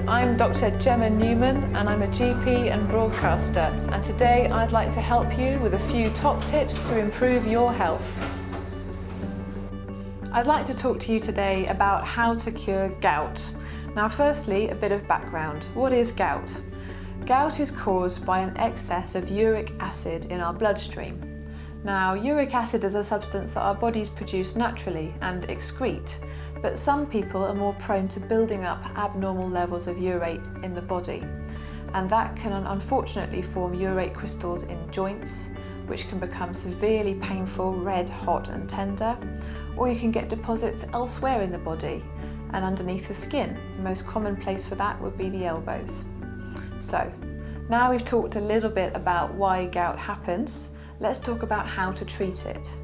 I'm Dr. Gemma Newman and I'm a GP and broadcaster, and today I'd like to help you with a few top tips to improve your health. I'd like to talk to you today about how to cure gout. Now firstly, a bit of background. What is gout? Gout is caused by an excess of uric acid in our bloodstream. Now, uric acid is a substance that our bodies produce naturally and excrete, but some people are more prone to building up abnormal levels of urate in the body, and that can unfortunately form urate crystals in joints, which can become severely painful, red, hot and tender, or you can get deposits elsewhere in the body and underneath the skin. The most common place for that would be the elbows. So, now we've talked a little bit about why gout happens, let's talk about how to treat it.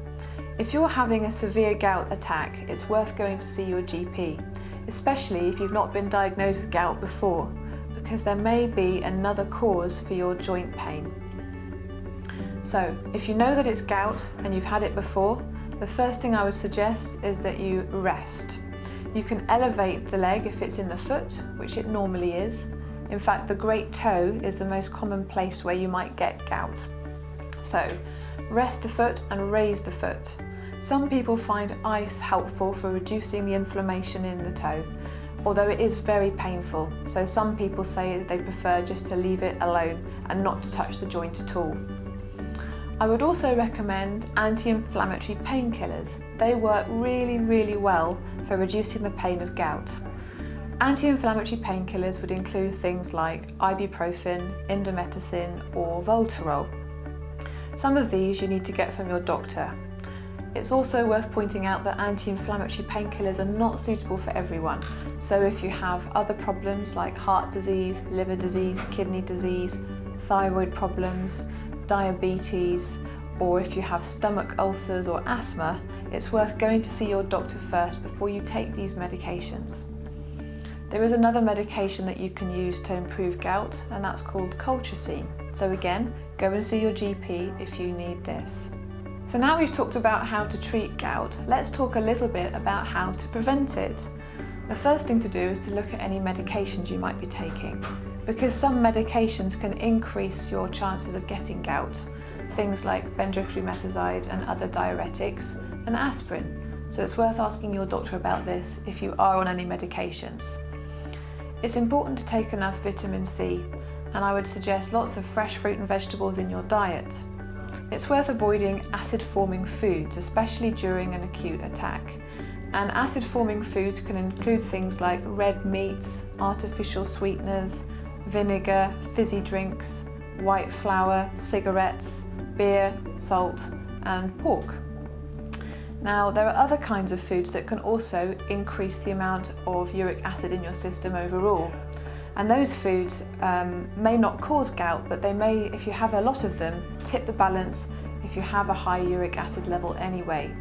If you're having a severe gout attack, it's worth going to see your GP, especially if you've not been diagnosed with gout before, because there may be another cause for your joint pain. So, if you know that it's gout and you've had it before, the first thing I would suggest is that you rest. You can elevate the leg if it's in the foot, which it normally is. In fact, the great toe is the most common place where you might get gout. So, rest the foot and raise the foot. Some people find ice helpful for reducing the inflammation in the toe, although it is very painful. So some people say they prefer just to leave it alone and not to touch the joint at all. I would also recommend anti-inflammatory painkillers. They work really, really well for reducing the pain of gout. Anti-inflammatory painkillers would include things like ibuprofen, indomethacin or Voltarol. Some of these you need to get from your doctor. It's also worth pointing out that anti-inflammatory painkillers are not suitable for everyone. So if you have other problems like heart disease, liver disease, kidney disease, thyroid problems, diabetes, or if you have stomach ulcers or asthma, it's worth going to see your doctor first before you take these medications. There is another medication that you can use to improve gout, and that's called colchicine. So again, go and see your GP if you need this. So now we've talked about how to treat gout, let's talk a little bit about how to prevent it. The first thing to do is to look at any medications you might be taking, because some medications can increase your chances of getting gout. Things like benzoylflumetazide and other diuretics, and aspirin. So it's worth asking your doctor about this if you are on any medications. It's important to take enough vitamin C, and I would suggest lots of fresh fruit and vegetables in your diet. It's worth avoiding acid-forming foods, especially during an acute attack. And acid-forming foods can include things like red meats, artificial sweeteners, vinegar, fizzy drinks, white flour, cigarettes, beer, salt, and pork. Now, there are other kinds of foods that can also increase the amount of uric acid in your system overall. And those foods may not cause gout, but they may, if you have a lot of them, tip the balance if you have a high uric acid level anyway.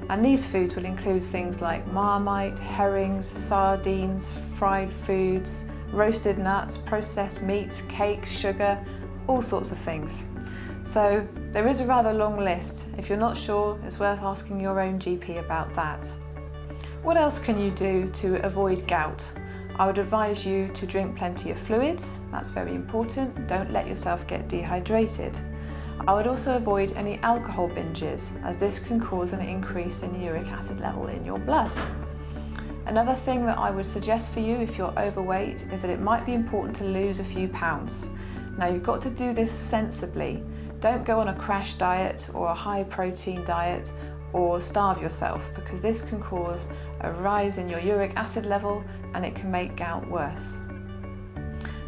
And these foods will include things like marmite, herrings, sardines, fried foods, roasted nuts, processed meats, cakes, sugar, all sorts of things. So there is a rather long list. If you're not sure, it's worth asking your own GP about that. What else can you do to avoid gout? I would advise you to drink plenty of fluids, that's very important. Don't let yourself get dehydrated. I would also avoid any alcohol binges, as this can cause an increase in uric acid level in your blood. Another thing that I would suggest for you if you're overweight is that it might be important to lose a few pounds. Now you've got to do this sensibly. Don't go on a crash diet or a high protein diet or starve yourself, because this can cause a rise in your uric acid level and it can make gout worse.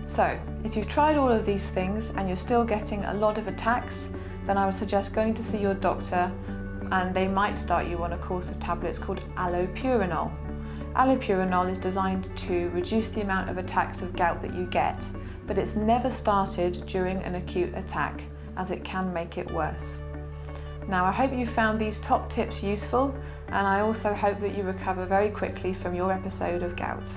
So, if you've tried all of these things and you're still getting a lot of attacks, then I would suggest going to see your doctor, and they might start you on a course of tablets called allopurinol. Allopurinol is designed to reduce the amount of attacks of gout that you get, but it's never started during an acute attack, as it can make it worse. Now, I hope you found these top tips useful, and I also hope that you recover very quickly from your episode of gout.